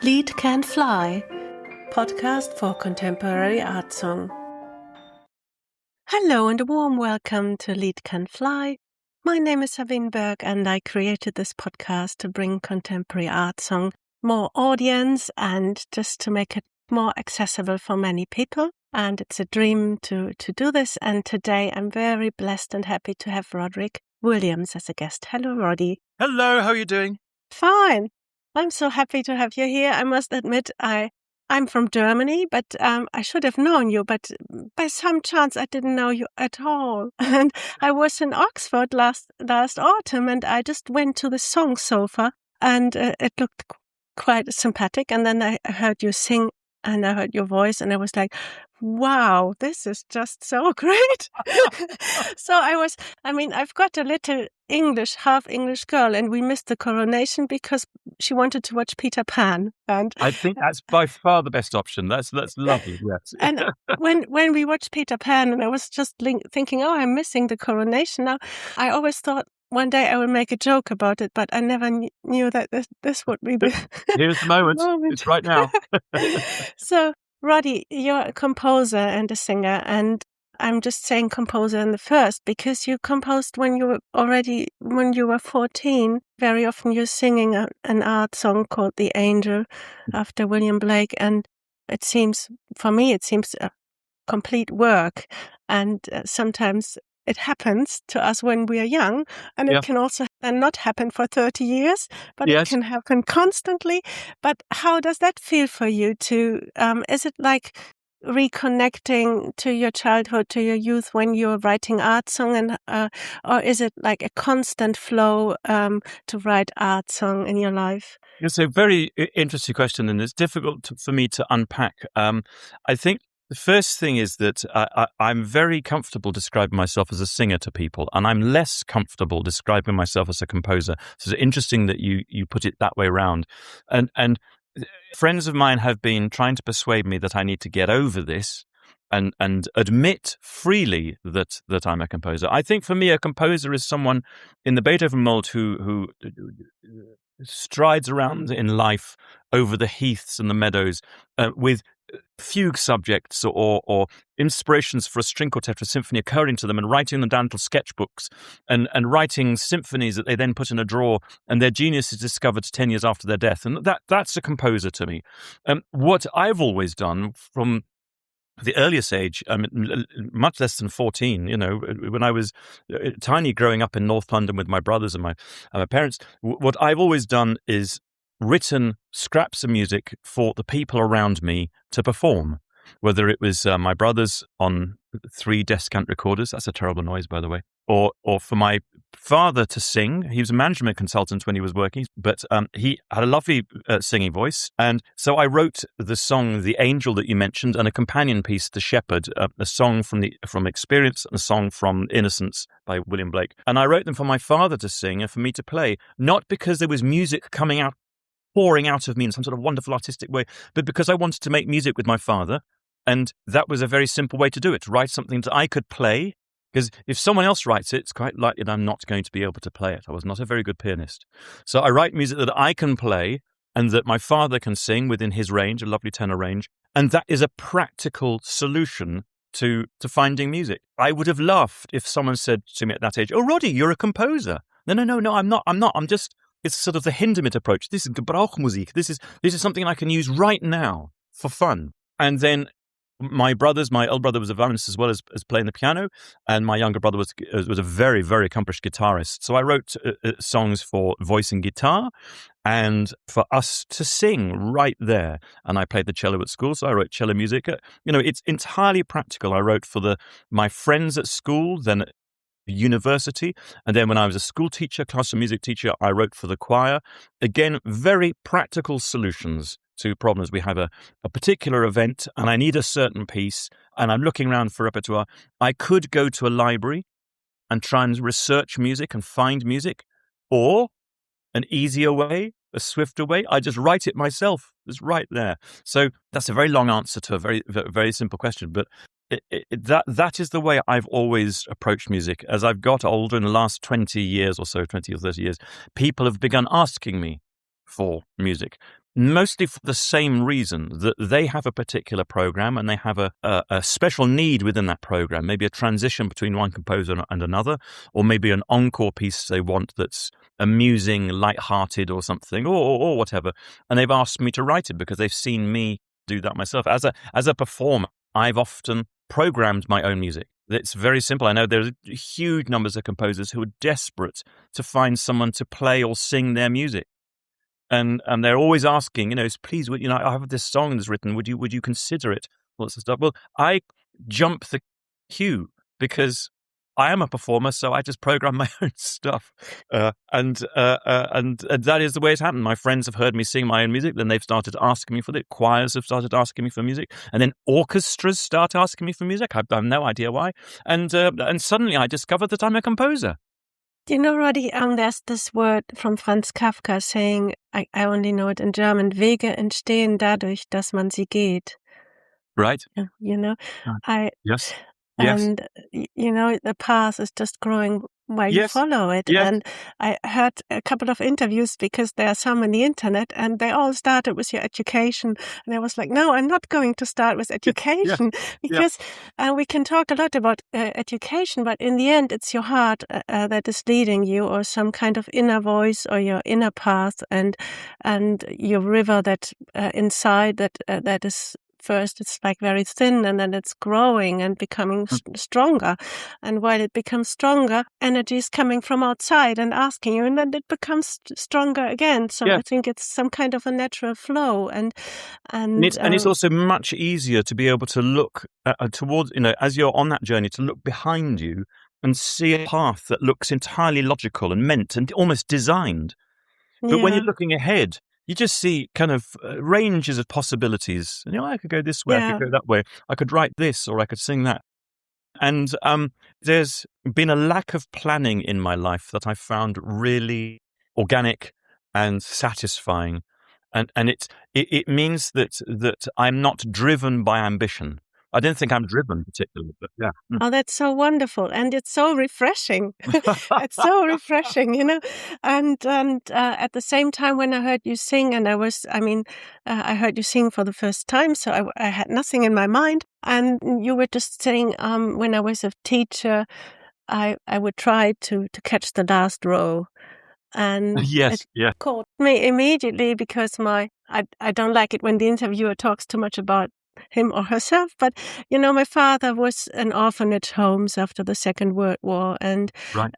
Lied Can Fly, podcast for contemporary art song. Hello and a warm welcome to Lied Can Fly. My name is Sabine Bergk and I created this podcast to bring contemporary art song more audience and just to make it more accessible for many people. And it's a dream to do this. And today I'm very blessed and happy to have Roderick Williams as a guest. Hello, Roddy. Hello, how are you doing? Fine. I'm so happy to have you here. I must admit, I'm from Germany, but I should have known you. But by some chance, I didn't know you at all. And I was in Oxford last autumn, and I just went to the song sofa, and it looked quite sympathetic. And then I heard you sing, and I heard your voice, and I was like, wow, this is just so great. So I've got a little half English girl, and we missed the coronation because she wanted to watch Peter Pan. And I think that's by far the best option. That's lovely, yes. And when we watched Peter Pan, and I was just thinking, oh, I'm missing the coronation. Now, I always thought one day I will make a joke about it, but I never knew that this would be the Here's the moment. It's right now. So, Roddy, you're a composer and a singer, and I'm just saying composer in the first because you composed when you were 14. Very often you're singing an art song called The Angel after William Blake, and it seems a complete work, and sometimes it happens to us when we are young, and it can also not happen for 30 years, but it can happen constantly. But how does that feel for you is it like reconnecting to your childhood, to your youth when you're writing art song, and or is it like a constant flow to write art song in your life? It's a very interesting question, and it's difficult for me to unpack. I think the first thing is that I'm very comfortable describing myself as a singer to people, and I'm less comfortable describing myself as a composer. So it's interesting that you put it that way around. And friends of mine have been trying to persuade me that I need to get over this and admit freely that I'm a composer. I think for me, a composer is someone in the Beethoven mold who strides around in life over the heaths and the meadows with fugue subjects or inspirations for a string quartet or symphony occurring to them, and writing them down little sketchbooks and writing symphonies that they then put in a drawer, and their genius is discovered 10 years after their death. And that's a composer to me. What I've always done from the earliest age, much less than 14, when I was tiny growing up in North London with my brothers and my parents, what I've always done is written scraps of music for the people around me to perform, whether it was my brothers on 3 Descant recorders, that's a terrible noise, by the way, or for my father to sing. He was a management consultant when he was working, but he had a lovely singing voice. And so I wrote the song The Angel that you mentioned, and a companion piece, The Shepherd, a song from Experience and a song from Innocence by William Blake. And I wrote them for my father to sing and for me to play, not because there was music pouring out of me in some sort of wonderful artistic way, but because I wanted to make music with my father. And that was a very simple way to do it, to write something that I could play. Because if someone else writes it, it's quite likely that I'm not going to be able to play it. I was not a very good pianist. So I write music that I can play and that my father can sing within his range, a lovely tenor range. And that is a practical solution to finding music. I would have laughed if someone said to me at that age, "Oh, Roddy, you're a composer." No, I'm not. I'm just... It's sort of the Hindemith approach. This is Gebrauchmusik. This is something I can use right now for fun. And then my elder brother was a violinist as well as playing the piano, and my younger brother was a very, very accomplished guitarist. So I wrote songs for voice and guitar, and for us to sing right there. And I played the cello at school, so I wrote cello music. It's entirely practical. I wrote for my friends at school, then at university, and then when I was a school teacher, classical music teacher, I wrote for the choir. Again, very practical solutions to problems. We have a particular event and I need a certain piece and I'm looking around for repertoire. I could go to a library and try and research music and find music, or an easier way, a swifter way, I just write it myself. It's right there. So that's a very long answer to a very, very simple question, but that is the way I've always approached music. As I've got older in the last 20 years or so, 20 or 30 years, people have begun asking me for music. mostly for the same reason, that they have a particular program and they have a special need within that program, maybe a transition between one composer and another, or maybe an encore piece they want that's amusing, light-hearted or something, or whatever. And they've asked me to write it because they've seen me do that myself. As a performer, I've often programmed my own music. It's very simple. I know there's huge numbers of composers who are desperate to find someone to play or sing their music. And they're always asking, please, I have this song that's written. Would you consider it? Lots of stuff. Well, I jump the queue because I am a performer, so I just program my own stuff, and that is the way it's happened. My friends have heard me sing my own music, then they've started asking me for it. Choirs have started asking me for music, and then orchestras start asking me for music. I have no idea why, and suddenly I discovered that I'm a composer. Roddy, there's this word from Franz Kafka saying, I only know it in German, Wege entstehen dadurch, dass man sie geht. Right. Yes. Yes. And, the path is just growing while you follow it. Yes. And I heard a couple of interviews because there are some on the internet and they all started with your education. And I was like, no, I'm not going to start with education because we can talk a lot about education, but in the end, it's your heart that is leading you, or some kind of inner voice, or your inner path, and your river that inside that is. First, it's like very thin, and then it's growing and becoming stronger. And while it becomes stronger, energy is coming from outside and asking you, and then it becomes stronger again. So I think it's some kind of a natural flow. And it's also much easier to be able to look towards, as you're on that journey, to look behind you and see a path that looks entirely logical and meant and almost designed. But when you're looking ahead, you just see kind of ranges of possibilities. And, I could go this way, I could go that way. I could write this, or I could sing that. And there's been a lack of planning in my life that I found really organic and satisfying. And it means that I'm not driven by ambition. I don't think I'm driven particularly, but yeah. Oh, that's so wonderful. And it's so refreshing. It's so refreshing, And at the same time, when I heard you sing, and I heard you sing for the first time, so I had nothing in my mind. And you were just saying, when I was a teacher, I would try to catch the last row. And it caught me immediately because I don't like it when the interviewer talks too much about him or herself, but my father was in orphanage homes after the Second World War, and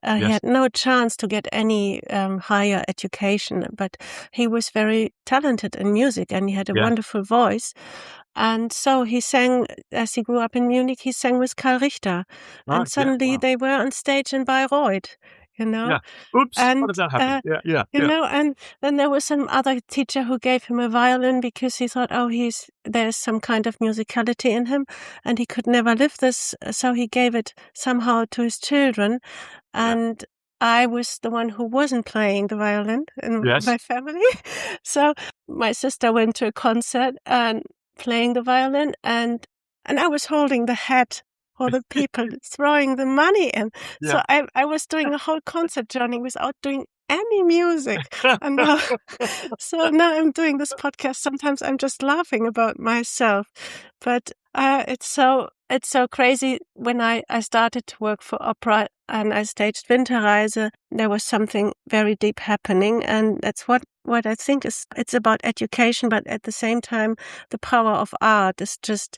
he had no chance to get any higher education, but he was very talented in music and he had a wonderful voice. And so he sang, as he grew up in Munich, he sang with Karl Richter, and suddenly they were on stage in Bayreuth. Yeah. Oops, and, how did that happen? And then there was some other teacher who gave him a violin because he thought, there's some kind of musicality in him, and he could never live this, so he gave it somehow to his children. And I was the one who wasn't playing the violin in my family. So my sister went to a concert and playing the violin, and I was holding the hat for the people throwing the money in. So I was doing a whole concert journey without doing any music. And so now I'm doing this podcast. Sometimes I'm just laughing about myself. But it's so crazy. When I started to work for opera and I staged Winterreise, there was something very deep happening. And that's what I think it's about education, but at the same time, the power of art is just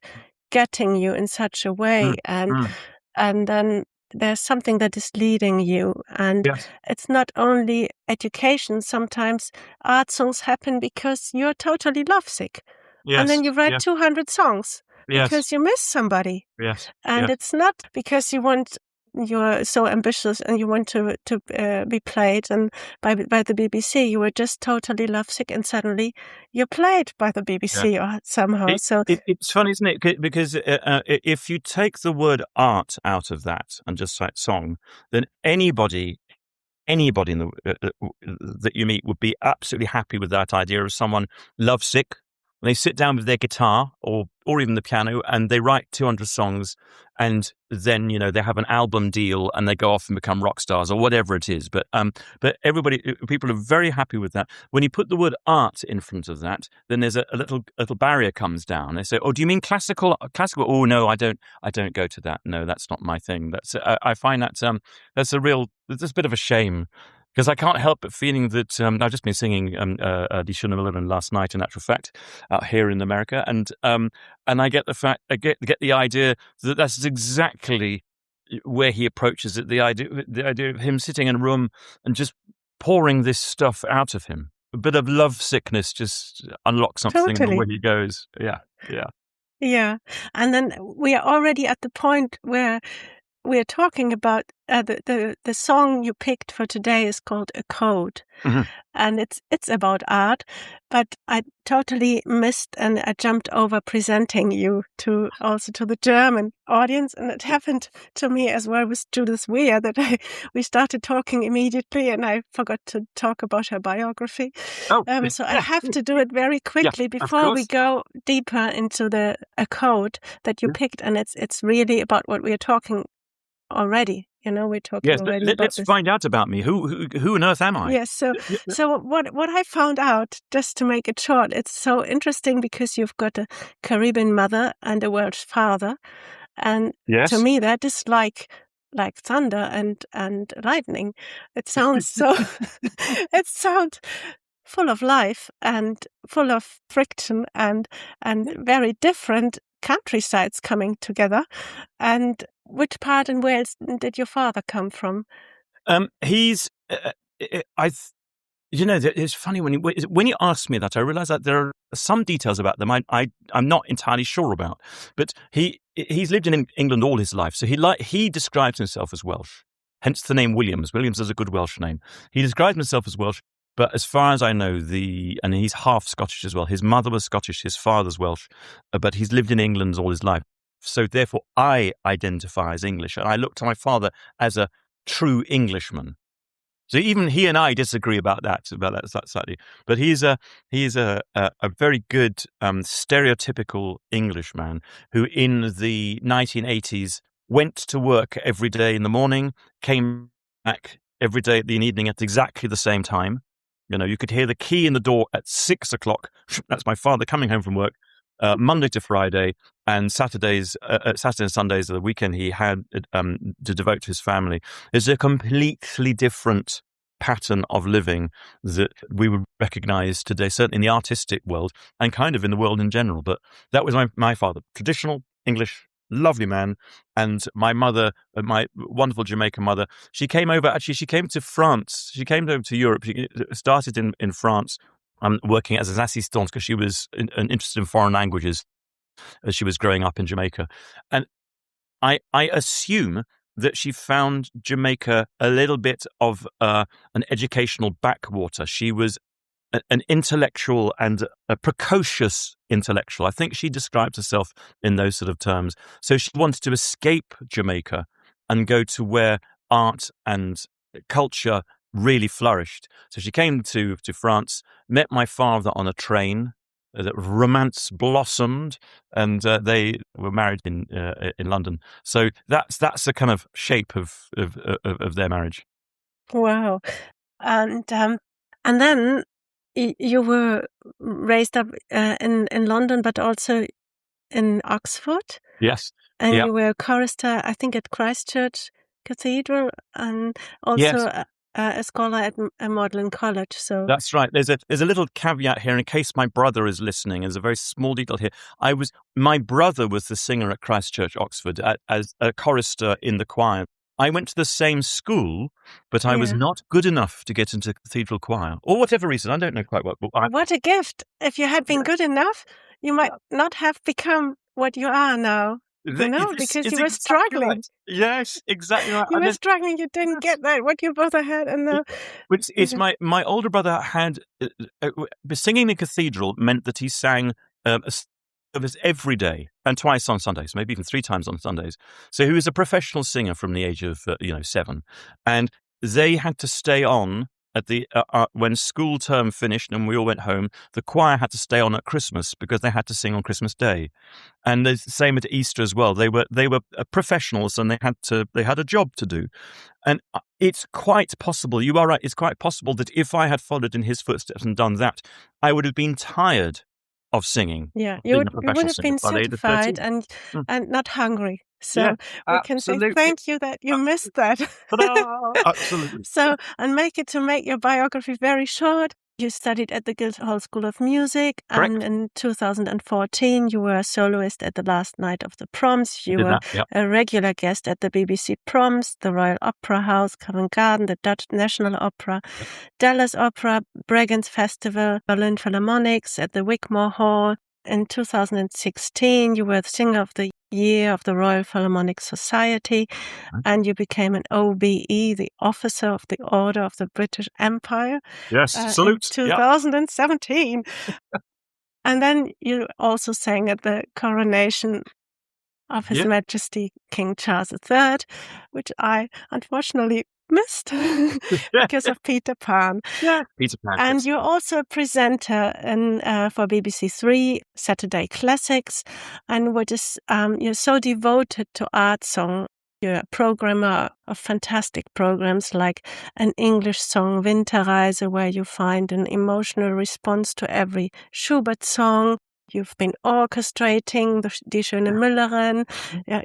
getting you in such a way, and then there's something that is leading you, and it's not only education. Sometimes art songs happen because you're totally lovesick, and then you write 200 songs because you miss somebody, and it's not because you're so ambitious and you want to be played and by the BBC. You were just totally lovesick, and suddenly you're played by the BBC or somehow. It's funny, isn't it? Because if you take the word art out of that and just like song, then anybody in the that you meet would be absolutely happy with that idea of someone lovesick they sit down with their guitar or even the piano, and they write 200 songs, and then they have an album deal, and they go off and become rock stars or whatever it is. But people are very happy with that. When you put the word art in front of that, then there's a little barrier comes down. They say, "Oh, do you mean classical? Classical? Oh, no, I don't go to that. No, that's not my thing." I find that there's a bit of a shame. Because I can't help but feeling that I've just been singing Die Schöne Müllerin last night, in actual fact, out here in America, and I get the idea that that's exactly where he approaches it. The idea of him sitting in a room and just pouring this stuff out of him. A bit of love sickness just unlocks something Totally. where he goes. Yeah. And then we are already at the point where we're talking about the song you picked for today is called A Code. Mm-hmm. And it's about art, but I totally missed and I jumped over presenting you to the German audience, and it happened to me as well with Judith Weir that we started talking immediately and I forgot to talk about her biography. So I have to do it very quickly before we go deeper into the A Code that you picked, and it's really about what we are talking already. We're talking already about let's this. find out about me. Who on earth am I? Yes. So what I found out, just to make it short, it's so interesting because you've got a Caribbean mother and a Welsh father, and to me that is like thunder and lightning. It sounds so. It sounds full of life and full of friction and very different countrysides coming together. And which part in Wales did your father come from? He's it's funny when you ask me that, I realize that there are some details about them I'm not entirely sure about. But he's lived in England all his life, so he describes himself as Welsh, hence the name Williams. Williams is a good Welsh name. He describes himself as Welsh. But as far as I know, and he's half Scottish as well. His mother was Scottish, his father's Welsh, but he's lived in England all his life. So therefore, I identify as English, and I look to my father as a true Englishman. So even he and I disagree about that slightly. But he's a very good stereotypical Englishman who, in the 1980s, went to work every day in the morning, came back every day in the evening at exactly the same time. You could hear the key in the door at 6 o'clock. That's my father coming home from work, Monday to Friday, and Saturday and Sundays of the weekend he had to devote to his family. It's a completely different pattern of living that we would recognize today, certainly in the artistic world and kind of in the world in general. But that was my father, traditional English, lovely man. And my mother, my wonderful Jamaican mother, she came to France. She came over to Europe. She started in France, working as an assistante because she was interested in foreign languages as she was growing up in Jamaica. And I assume that she found Jamaica a little bit of an educational backwater. She was an intellectual and a precocious intellectual. I think she describes herself in those sort of terms. So she wanted to escape Jamaica and go to where art and culture really flourished. So she came to France, met my father on a train. That romance blossomed, and they were married in London. So that's the kind of shape of their marriage. Wow, and then you were raised up in London, but also in Oxford. Yes, and you were a chorister, I think, at Christ Church Cathedral, and also. Yes. A scholar at a Magdalen College. So that's right. There's a little caveat here in case my brother is listening. There's a very small detail here. My brother was the singer at Christ Church, Oxford, as a chorister in the choir. I went to the same school, but I was not good enough to get into cathedral choir, or whatever reason. I don't know quite what. What a gift! If you had been good enough, you might not have become what you are now. Because you were struggling. Right. Yes, exactly right. You were struggling. You didn't get that what your brother had, and now it's my older brother had singing in the cathedral meant that he sang service every day and twice on Sundays, maybe even 3 times on Sundays. So he was a professional singer from the age of 7, and they had to stay on when school term finished and we all went home, the choir had to stay on at Christmas because they had to sing on Christmas Day, and the same at Easter as well. They were professionals and they had a job to do, and it's quite possible. You are right. It's quite possible that if I had followed in his footsteps and done that, I would have been tired of singing. Yeah, of you being would a you professional would have singer been by the age of certified 13. and not hungry. So Yeah, we can say absolutely. thank you that you missed that. Ta-da! Absolutely. So, and to make your biography very short, you studied at the Guildhall School of Music, Correct. and in 2014 you were a soloist at the last night of the proms. You Did were that, yeah. a regular guest at the BBC Proms, the Royal Opera House, Covent Garden, the Dutch National Opera, Dallas Opera, Bregenz Festival, Berlin Philharmonics, at the Wigmore Hall. In 2016, you were the Singer of the Year of the Royal Philharmonic Society, and you became an OBE, the Officer of the Order of the British Empire. Yes, salute. In 2017. And then you also sang at the coronation of His Majesty King Charles III, which I unfortunately missed because of Peter Pan. Yeah, Peter Pan. And you're also a presenter for BBC Three Saturday Classics, and you're so devoted to art song. You're a programmer of fantastic programs like An English Song, Winterreise, where you find an emotional response to every Schubert song. You've been orchestrating Die Schöne Müllerin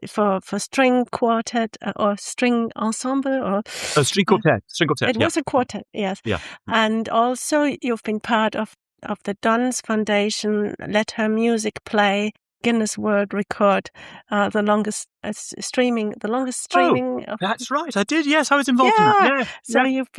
for string quartet or string ensemble or string quartet. It was a quartet, yes. Yeah. And also you've been part of the Dons Foundation, Let Her Music Play, Guinness World Record, the longest streaming. Oh, that's right. I did. Yes, I was involved in that. Yeah. So you've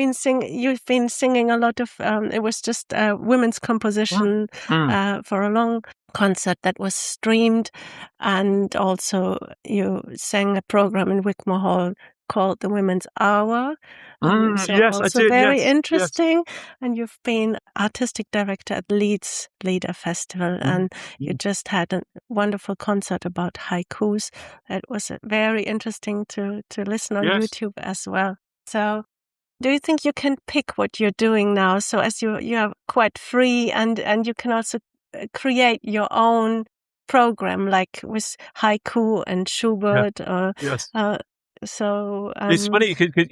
been singing a lot of. It was just women's composition for a long concert that was streamed, and also you sang a program in Wigmore Hall called the Women's Hour. Yes, I did. Very yes, interesting. Yes. And you've been artistic director at Leeds Leader Festival, and you just had a wonderful concert about haikus. It was very interesting to listen on YouTube as well. So, do you think you can pick what you're doing now? So, as you are quite free, and you can also create your own program, like with haiku and Schubert. So it's funny because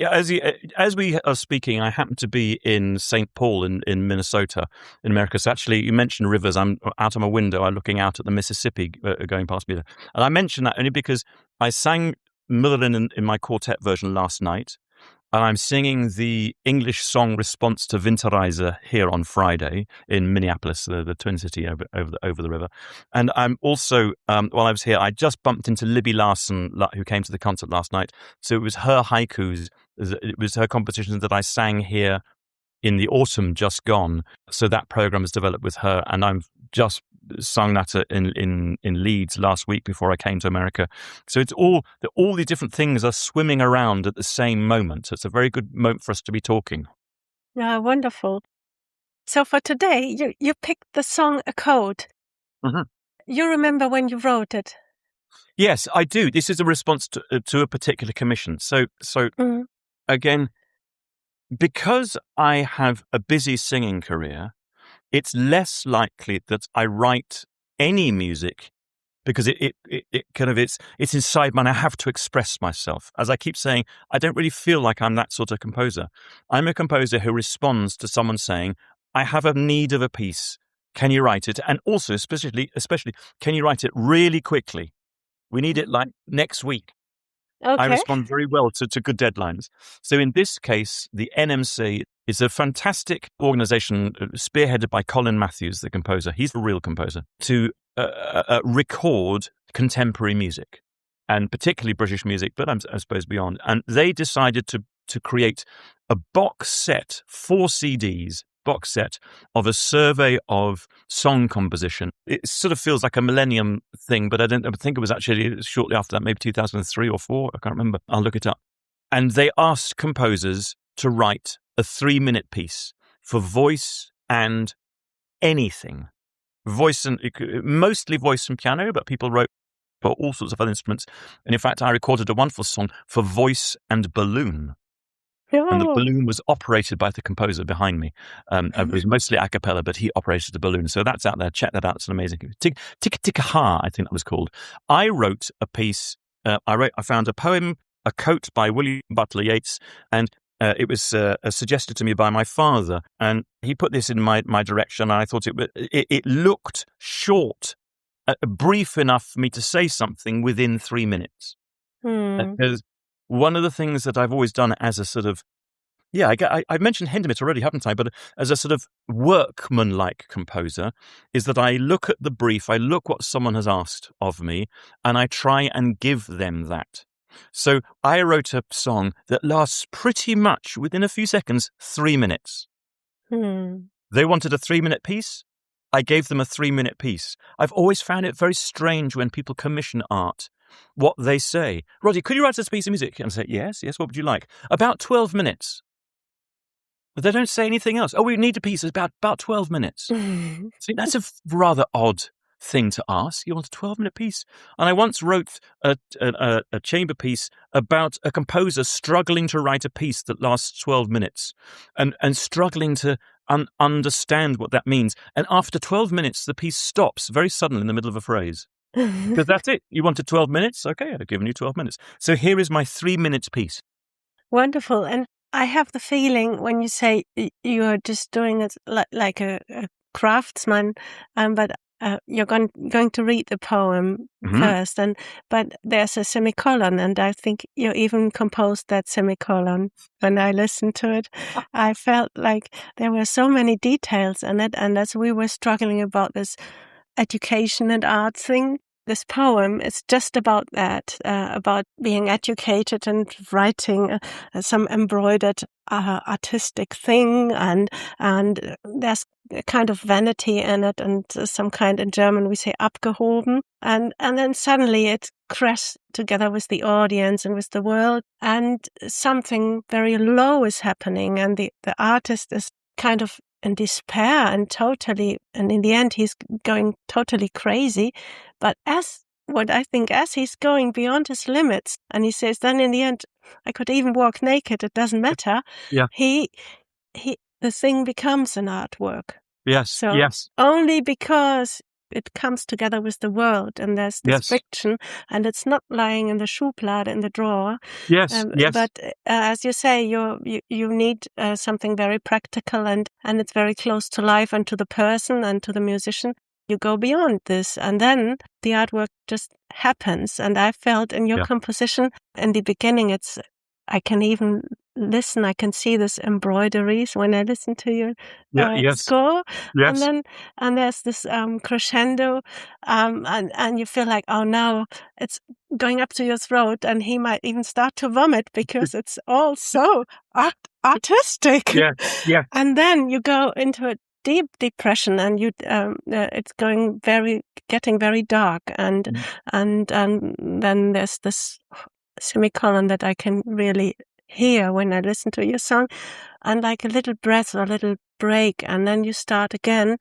as we are speaking, I happen to be in St. Paul in Minnesota, in America. So actually, you mentioned rivers. I'm out of my window. I'm looking out at the Mississippi going past me there. And I mention that only because I sang Müllerin in my quartet version last night. And I'm singing the English song response to Winterreise here on Friday in Minneapolis, the Twin City over the river. And I'm also, while I was here, I just bumped into Libby Larson, who came to the concert last night. So it was her haikus, it was her compositions that I sang here in the autumn just gone. So that program has developed with her, and I'm just sung that in Leeds last week before I came to America. So it's all the different things are swimming around at the same moment. So it's a very good moment for us to be talking. Yeah, wonderful. So for today, you picked the song A Code. Mm-hmm. You remember when you wrote it? Yes, I do. This is a response to a particular commission. So again, because I have a busy singing career, it's less likely that I write any music because it's inside me and I have to express myself. As I keep saying, I don't really feel like I'm that sort of composer. I'm a composer who responds to someone saying, I have a need of a piece. Can you write it? And also, especially, can you write it really quickly? We need it like next week. Okay. I respond very well to good deadlines. So in this case, the NMC is a fantastic organization spearheaded by Colin Matthews, the composer. He's a real composer, to record contemporary music, and particularly British music, but I suppose beyond. And they decided to create a box set, 4 CDs, box set of a survey of song composition. It sort of feels like a millennium thing, but I think it was actually shortly after that, maybe 2003 or 4. I can't remember. I'll look it up. And they asked composers to write a 3-minute piece for voice and anything. Mostly voice and piano, but people wrote for all sorts of other instruments. And in fact, I recorded a wonderful song for voice and balloon. And the Oh. balloon was operated by the composer behind me. It was mostly a cappella, but he operated the balloon. So that's out there. Check that out. It's an amazing. Tika Tika Ha, I think that was called. I wrote a piece. I found a poem, A Coat by William Butler Yeats, and it was suggested to me by my father, and he put this in my direction. And I thought it looked short, brief enough for me to say something within 3 minutes. Because one of the things that I've always done as a sort of, I've mentioned Hindemith already, haven't I? But as a sort of workman-like composer, is that I look at the brief, I look what someone has asked of me, and I try and give them that. So I wrote a song that lasts pretty much, within a few seconds, 3 minutes. They wanted a 3-minute piece. I gave them a 3-minute piece. I've always found it very strange when people commission art, what they say. Roddy, could you write us a piece of music? And I say, yes, what would you like? About 12 minutes. But they don't say anything else. Oh, we need a piece about 12 minutes. See, that's a rather odd thing to ask. You want a 12-minute piece? And I once wrote a chamber piece about a composer struggling to write a piece that lasts 12 minutes and struggling to understand what that means. And after 12 minutes, the piece stops very suddenly in the middle of a phrase. Because that's it. You wanted 12 minutes? Okay, I've given you 12 minutes. So here is my 3-minute piece. Wonderful. And I have the feeling when you say you are just doing it like a craftsman, but you're going to read the poem first, but there's a semicolon, and I think you even composed that semicolon. When I listened to it, I felt like there were so many details in it, and as we were struggling about this education and art thing, this poem is just about that, about being educated and writing some embroidered artistic thing, and there's a kind of vanity in it, and some kind, in German we say abgehoben, and then suddenly it crashes together with the audience and with the world, and something very low is happening, and the artist is kind of in despair and in the end he's going totally crazy. But as he's going beyond his limits, and he says, then in the end, I could even walk naked, it doesn't matter. Yeah. The thing becomes an artwork. Yes. So yes. Only because it comes together with the world, and there's this fiction, and it's not lying in the Schublade in the drawer. Yes. But as you say, you need something very practical, and it's very close to life and to the person and to the musician. You go beyond this, and then the artwork just happens. And I felt in your composition in the beginning, I can even listen. I can see this embroideries when I listen to your score. Yes. And there's this crescendo, and you feel like, oh, now it's going up to your throat, and he might even start to vomit because it's all so artistic. Yeah. And then you go into a deep depression, and it's getting very dark, and then there's this semicolon that I can really hear when I listen to your song, and like a little breath or a little break, and then you start again,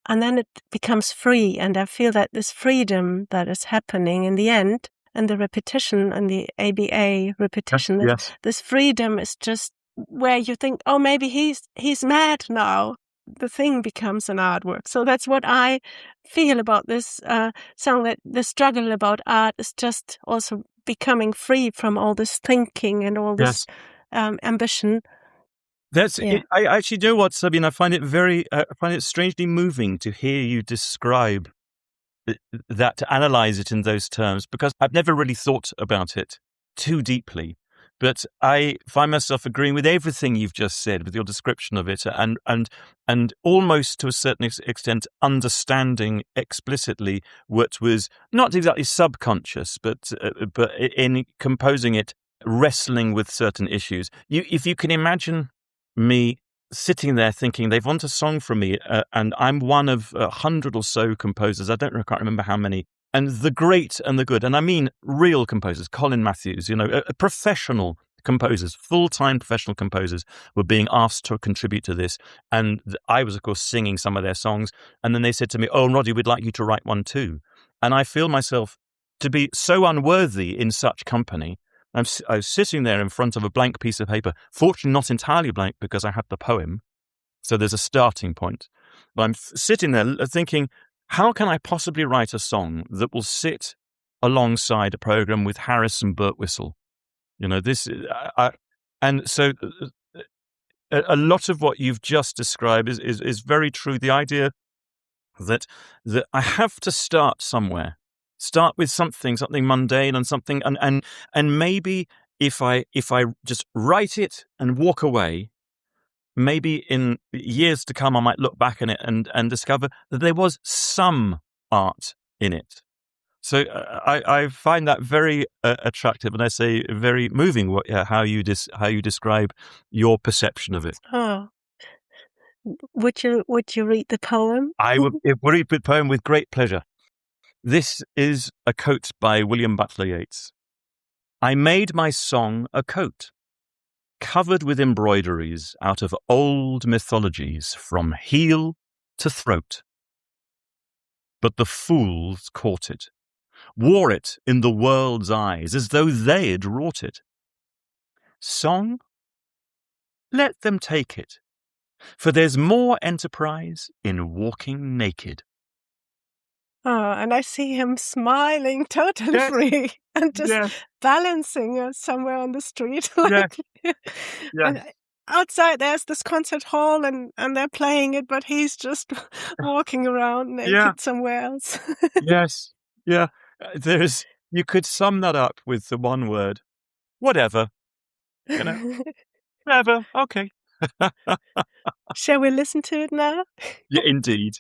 and then it becomes free, and I feel that this freedom that is happening in the end, and the repetition and the ABA repetition, this freedom is just where you think, oh, maybe he's mad now. The thing becomes an artwork. So that's what I feel about this song, that the struggle about art is just also becoming free from all this thinking and all this ambition. That's it. I actually know what, Sabine. I find it strangely moving to hear you describe that, to analyze it in those terms, because I've never really thought about it too deeply. But I find myself agreeing with everything you've just said, with your description of it, and almost to a certain extent understanding explicitly what was not exactly subconscious, but in composing it, wrestling with certain issues. If you can imagine me sitting there thinking they want a song from me, and I'm one of 100 or so composers. I can't remember how many. And the great and the good, and I mean real composers, Colin Matthews, professional composers, full-time professional composers were being asked to contribute to this. And I was, of course, singing some of their songs. And then they said to me, oh, Roddy, we'd like you to write one too. And I feel myself to be so unworthy in such company I was sitting there in front of a blank piece of paper, fortunately not entirely blank because I had the poem, so there's a starting point. But I'm sitting there thinking, how can I possibly write a song that will sit alongside a program with Harrison Birtwistle? And so a lot of what you've just described is very true. The idea that I have to start somewhere. Start with something mundane and something, and maybe if I just write it and walk away, maybe in years to come I might look back on it and discover that there was some art in it. So I find that very attractive, and I say very moving. How you describe your perception of it. Oh, would you read the poem? I would read the poem with great pleasure. This is a coat by William Butler Yeats. I made my song a coat, covered with embroideries out of old mythologies from heel to throat. But the fools caught it, wore it in the world's eyes as though they'd wrought it. Song? Let them take it, for there's more enterprise in walking naked. Oh, and I see him smiling totally free and just balancing somewhere on the street. And outside there's this concert hall and they're playing it, but he's just walking around naked somewhere else. Yes. Yeah. You could sum that up with the one word, whatever. Whatever. Okay. Shall we listen to it now? Yeah, indeed.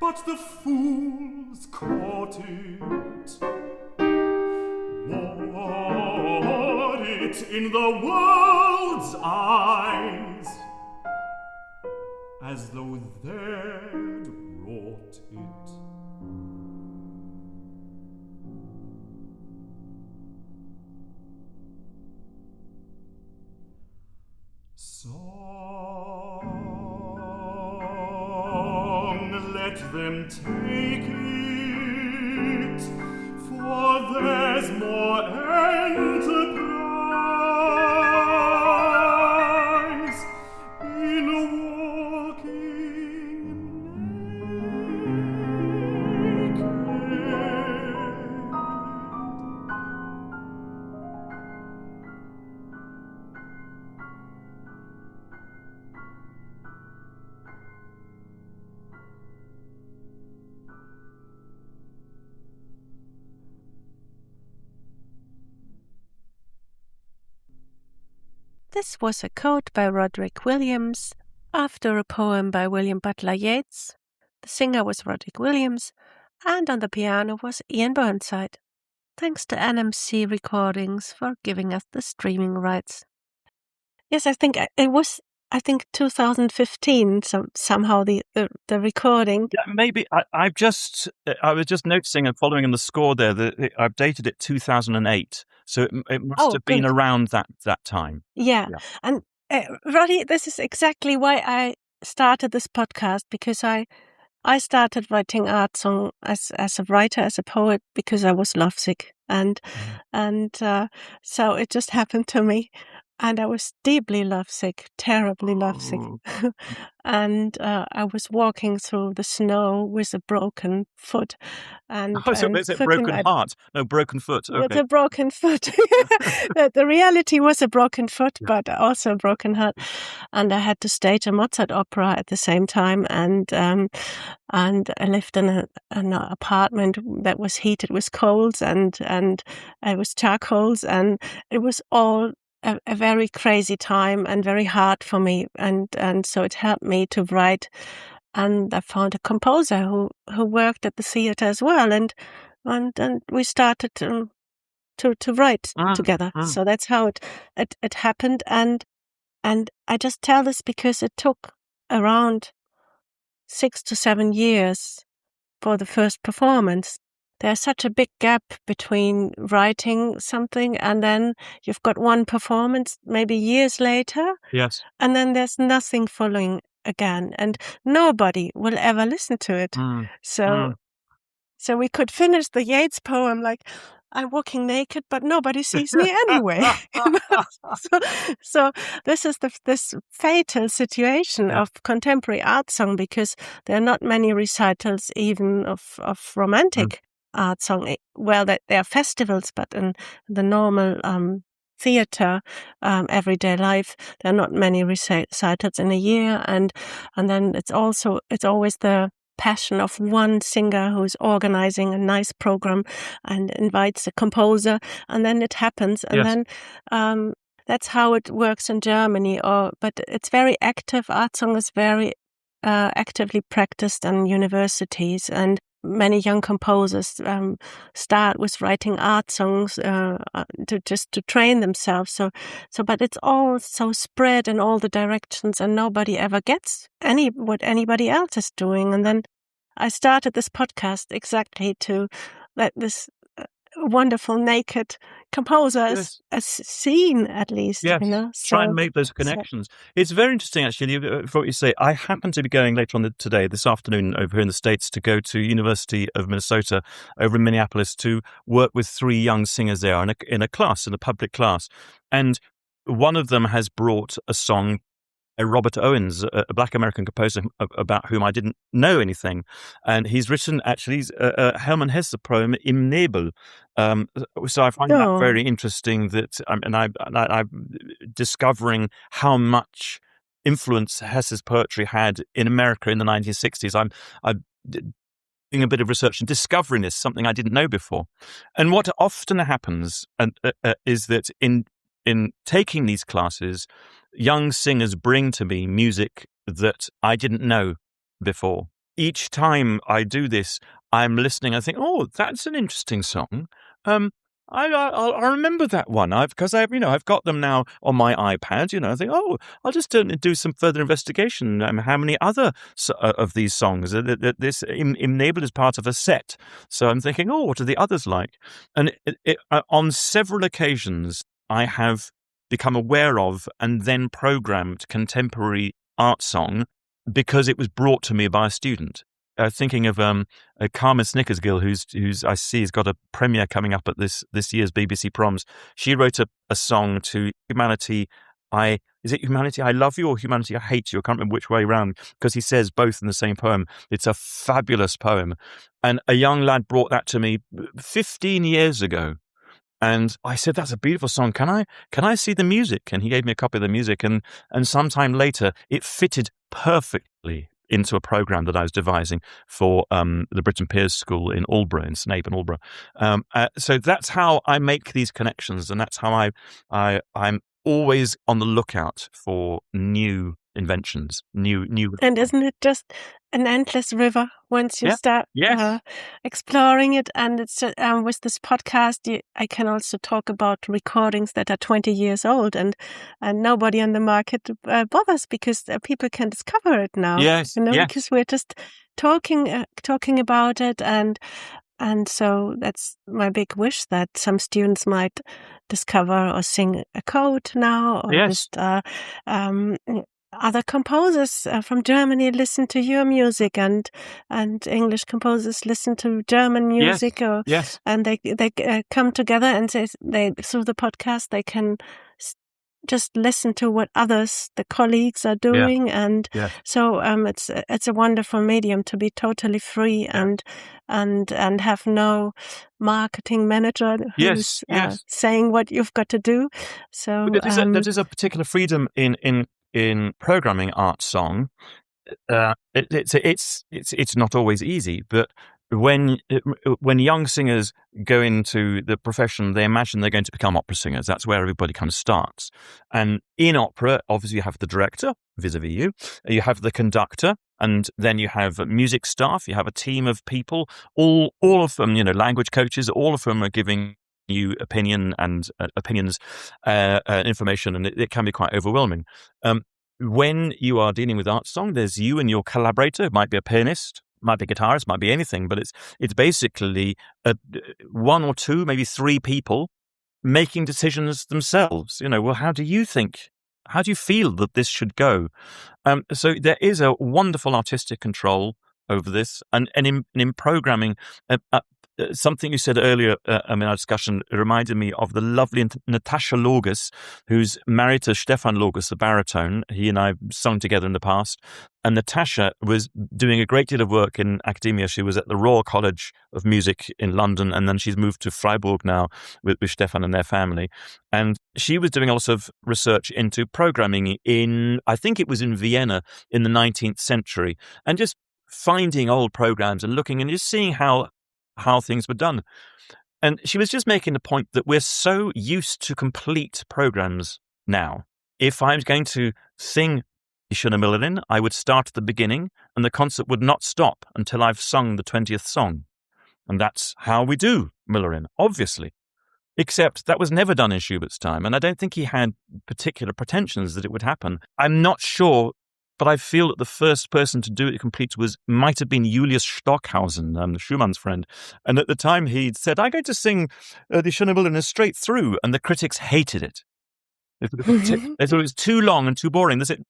But the fools caught it, wore it in the world's eyes, as though they'd wrought it. Let them take it, for there's more enterprise in walking This was a quote by Roderick Williams after a poem by William Butler Yeats. The singer was Roderick Williams, and on the piano was Ian Burnside. thanks to NMC Recordings for giving us the streaming rights. Yes, I think it was. I think 2015. Somehow the recording. Yeah, maybe I was just noticing and following in the score there that I've dated it 2008, so it must have been Good. around that time. Yeah. And Roddy, this is exactly why I started this podcast, because I started writing art song as a writer, as a poet, because I was lovesick, and so it just happened to me, and I was deeply lovesick, terribly lovesick, and I was walking through the snow with a broken foot, and so is it broken heart? No, broken foot. Okay. With a broken foot. The reality was a broken foot, but also a broken heart, and I had to stage a Mozart opera at the same time, and I lived in an apartment that was heated with coals, and it was charcoals, and it was all a very crazy time and very hard for me, and so it helped me to write. And I found a composer who worked at the theater as well, and we started to write together. So that's how it happened, and I just tell this because it took around 6 to 7 years for the first performance. There's such a big gap between writing something and then you've got one performance, maybe years later. Yes. And then there's nothing following again, and nobody will ever listen to it. So we could finish the Yeats poem like, I'm walking naked, but nobody sees me anyway. So this is this fatal situation of contemporary art song, because there are not many recitals even of romantic art song. Well, there are festivals, but in the normal theater, everyday life, there are not many recitals in a year, and then it's always the passion of one singer who's organizing a nice program and invites a composer, and then it happens, and then that's how it works in Germany. But it's very active. Art song is very actively practiced in universities, and many young composers start with writing art songs to train themselves. So, but it's all so spread in all the directions, and nobody ever gets what anybody else is doing. And then I started this podcast exactly to let this wonderful naked composer is seen, at least. Yes, try and make those connections. It's very interesting, actually, for what you say. I happen to be going later on this afternoon, over here in the States, to go to University of Minnesota over in Minneapolis to work with 3 young singers there in a public class. And one of them has brought a song, Robert Owens, a Black American composer about whom I didn't know anything, and he's written actually Hermann Hesse poem "Im Nebel." So I find that very interesting. That I'm discovering how much influence Hesse's poetry had in America in the 1960s. I'm doing a bit of research and discovering this, something I didn't know before. And what often happens is that in taking these classes, young singers bring to me music that I didn't know before. Each time I do this, I'm listening. I think, oh, that's an interesting song. I'll remember that one. Because I've got them now on my iPad. I think, oh, I'll just do some further investigation. How many other of these songs? This Im Nebel is part of a set. So I'm thinking, oh, what are the others like? And on several occasions, I have become aware of and then programmed contemporary art song because it was brought to me by a student. Thinking of Carmen Snickersgill, who's I see has got a premiere coming up at this year's BBC Proms. She wrote a song to Humanity. Is it Humanity I Love You or Humanity I Hate You? I can't remember which way around, because he says both in the same poem. It's a fabulous poem. And a young lad brought that to me 15 years ago. And I said, that's a beautiful song. Can I see the music? And he gave me a copy of the music. And sometime later, it fitted perfectly into a program that I was devising for the Britten Peers School in Aldborough, in Snape and Aldborough. So that's how I make these connections. And that's how I'm always on the lookout for new inventions, new. And isn't it just an endless river once you Yeah. start Yes. exploring it. And it's with this podcast, I can also talk about recordings that are 20 years old, and nobody on the market bothers, because people can discover it now. Yes. Yes. Because we're just talking about it, and so that's my big wish, that some students might discover or sing a code now, or Yes. just other composers from Germany listen to your music, and English composers listen to German music, Yes. and they come together, and they through the podcast they can just listen to what the colleagues are doing, and so it's a wonderful medium to be totally free and have no marketing manager who's saying what you've got to do. So but there is a particular freedom in programming art song. It's not always easy, but when young singers go into the profession, they imagine they're going to become opera singers. That's where everybody kind of starts. And in opera, obviously, you have the director, vis-a-vis you have the conductor, and then you have music staff. You have a team of people, all of them, language coaches. All of them are giving you opinions, information, and it can be quite overwhelming. When you are dealing with art song, there's you and your collaborator. It might be a pianist, might be a guitarist, might be anything, but it's basically one or two, maybe three people making decisions themselves. Well, how do you feel that this should go? So there is a wonderful artistic control over this, and in programming. Something you said earlier in our discussion reminded me of the lovely Natasha Lorgus, who's married to Stefan Lorgus, the baritone. He and I have sung together in the past. And Natasha was doing a great deal of work in academia. She was at the Royal College of Music in London, and then she's moved to Freiburg now with Stefan and their family. And she was doing a lot of research into programming I think it was in Vienna in the 19th century, and just finding old programs and looking and just seeing how things were done. And she was just making the point that we're so used to complete programs now. If I was going to sing Schöne I would start at the beginning, and the concert would not stop until I've sung the 20th song. And that's how we do Müllerin, obviously. Except that was never done in Schubert's time, and I don't think he had particular pretensions that it would happen. I'm not sure, but I feel that the first person to do it complete might have been Julius Stockhausen, Schumann's friend. And at the time he said, I'm going to sing the Schöne Müllerin straight through, and the critics hated it. They thought it was too long and too boring. That's it.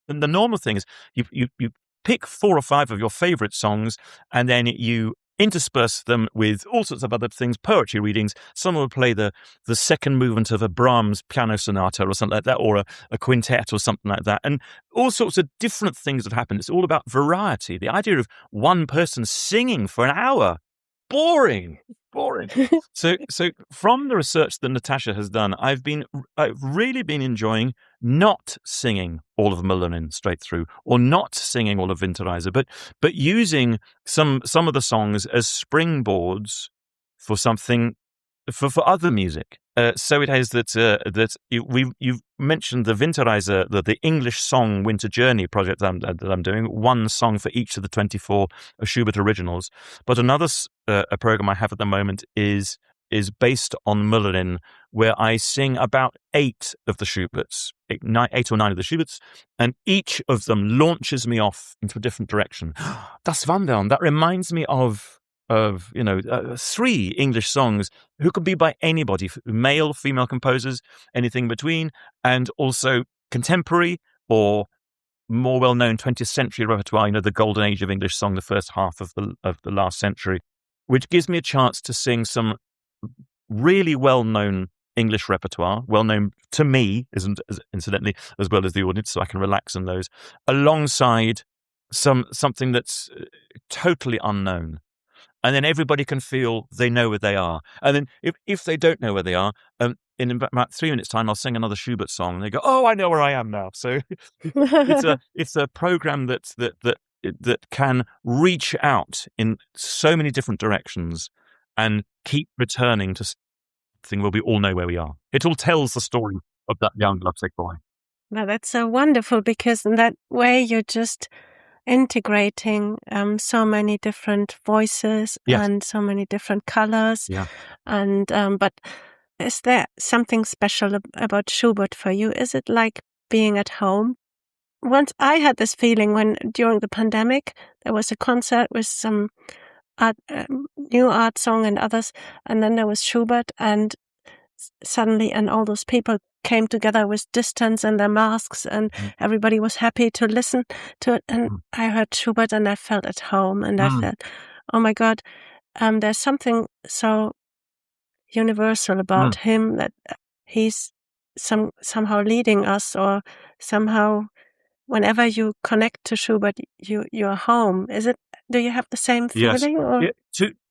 And the normal thing is you pick 4 or 5 of your favorite songs, and then you intersperse them with all sorts of other things, poetry readings. Someone would play the second movement of a Brahms piano sonata or something like that, or a quintet or something like that. And all sorts of different things would happen. It's all about variety. The idea of one person singing for an hour, boring. So from the research that Natasha has done, I've really been enjoying not singing all of Müllerin straight through, or not singing all of Winterreise, but using some of the songs as springboards for something for other music. So it is that you've mentioned the Winterreise, the English song Winter Journey project that I'm doing, one song for each of the 24 Schubert originals. But another a program I have at the moment is based on Müllerin, where I sing about 8 of the Schuberts, 8 or 9 of the Schuberts, and each of them launches me off into a different direction. Das Wandern, that reminds me of 3 English songs who could be by anybody, male, female composers, anything between, and also contemporary or more well-known 20th century repertoire, the golden age of English song, the first half of the last century, which gives me a chance to sing some really well-known English repertoire, well-known to me, incidentally, as well as the audience, so I can relax on those, alongside something that's totally unknown. And then everybody can feel they know where they are. And then if they don't know where they are, in about 3 minutes' time, I'll sing another Schubert song, and they go, "Oh, I know where I am now." So it's a program that can reach out in so many different directions and keep returning to something where we all know where we are. It all tells the story of that young lovesick boy. Now that's so wonderful, because in that way you're just integrating so many different voices Yes. and so many different colors. Yeah. And but is there something special about Schubert for you? Is it like being at home? Once I had this feeling when during the pandemic there was a concert with some art, new art song and others, and then there was Schubert, and suddenly, and all those people came together with distance and their masks, and everybody was happy to listen to it. And I heard Schubert, and I felt at home, and I felt, oh my God, there's something so universal about him that he's somehow leading us, or somehow whenever you connect to Schubert, you're home. Is it? Do you have the same Yes. feeling? Or? Yeah,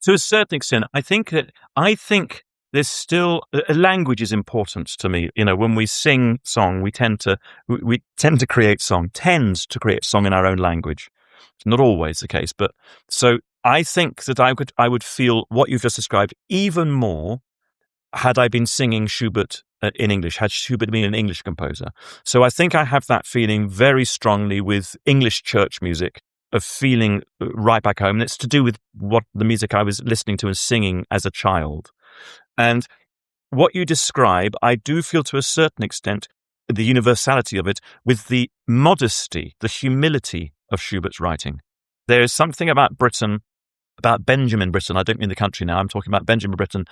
to a certain extent, I think there's still language is important to me. When we sing song, we tend to create song in our own language. It's not always the case, but so I think that I would feel what you've just described even more had I been singing Schubert in English, had Schubert been an English composer. So I think I have that feeling very strongly with English church music, of feeling right back home. And it's to do with what the music I was listening to and singing as a child. And what you describe, I do feel to a certain extent the universality of it with the modesty, the humility of Schubert's writing. There is something about Britain, about Benjamin Britten. I don't mean the country now. I'm talking about Benjamin Britten,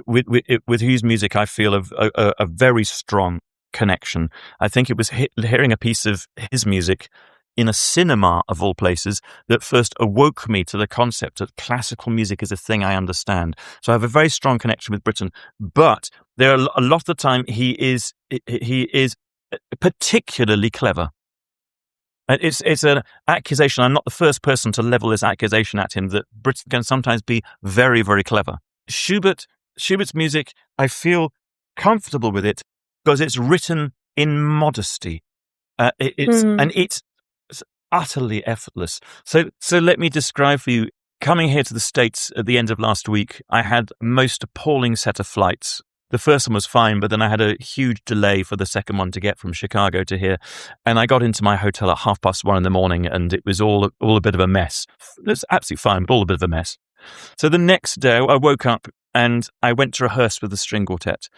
with whose music I feel a very strong connection. I think it was hearing a piece of his music in a cinema, of all places, that first awoke me to the concept that classical music is a thing I understand. So I have a very strong connection with Britten. But there are a lot of the time he is particularly clever. And it's an accusation. I'm not the first person to level this accusation at him, that Britten can sometimes be very, very clever. Schubert's music, I feel comfortable with it because it's written in modesty. And it's utterly effortless. So let me describe for you. Coming here to the States at the end of last week, I had a most appalling set of flights. The first one was fine, but then I had a huge delay for the second one to get from Chicago to here. And I got into my hotel at 1:30 in the morning, and it was all a bit of a mess. It's absolutely fine, but all a bit of a mess. So the next day I woke up and I went to rehearse with the string quartet.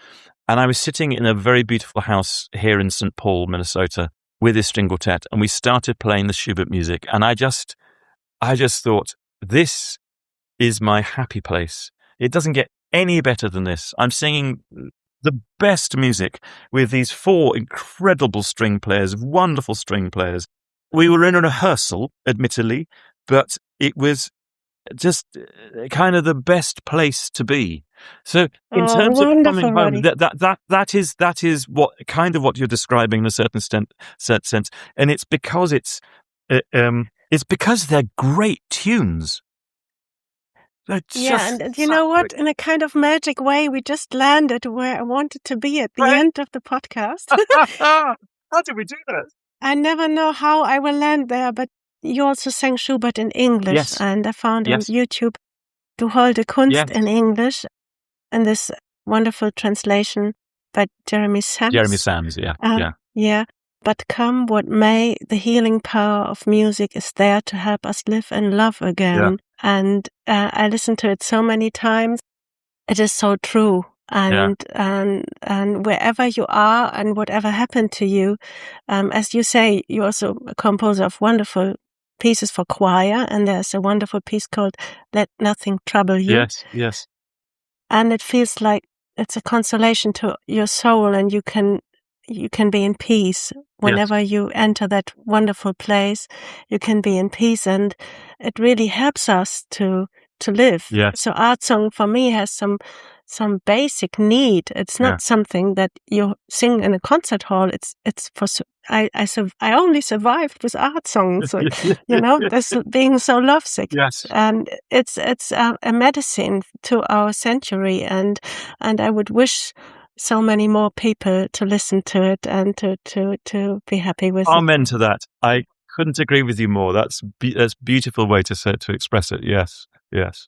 And I was sitting in a very beautiful house here in St. Paul, Minnesota, with this string quartet, and we started playing the Schubert music. And I just thought, this is my happy place. It doesn't get any better than this. I'm singing the best music with these 4 incredible string players, wonderful string players. We were in a rehearsal, admittedly, but it was just kind of the best place to be. So in terms of coming home, that is what you're describing in a certain sense, and it's because it's because they're great tunes. And you know what? In a kind of magic way, we just landed where I wanted to be at the end of the podcast. How did we do that? I never know how I will land there, but you also sang Schubert in English, yes. and I found on YouTube Du holde Kunst in English, and this wonderful translation by Jeremy Sams. Jeremy Sams, yeah. But come what may, the healing power of music is there to help us live and love again. Yeah. And I listened to it so many times. It is so true. And wherever you are and whatever happened to you, as you say, you're also a composer of wonderful pieces for choir, and there's a wonderful piece called Let Nothing Trouble You. Yes. And it feels like it's a consolation to your soul, and you can be in peace whenever you enter that wonderful place. You can be in peace, and it really helps us to live. Yes. So art song for me has some basic need. It's not something that you sing in a concert hall. It's for I only survived with art songs. So, this being so lovesick. Yes. And it's a medicine to our century, and I would wish so many more people to listen to it and to be happy with it. Amen to that. I couldn't agree with you more. That's a beautiful way to express it. Yes.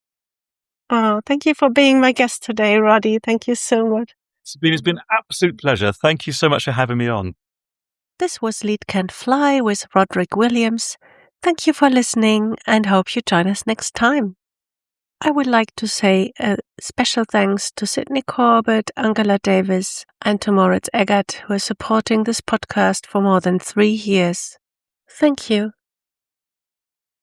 Oh, thank you for being my guest today, Roddy. Thank you so much. Sabine, it's been an absolute pleasure. Thank you so much for having me on. This was Lied Can't Fly with Roderick Williams. Thank you for listening and hope you join us next time. I would like to say a special thanks to Sydney Corbett, Angela Davis, and to Moritz Eggert, who are supporting this podcast for more than 3 years. Thank you.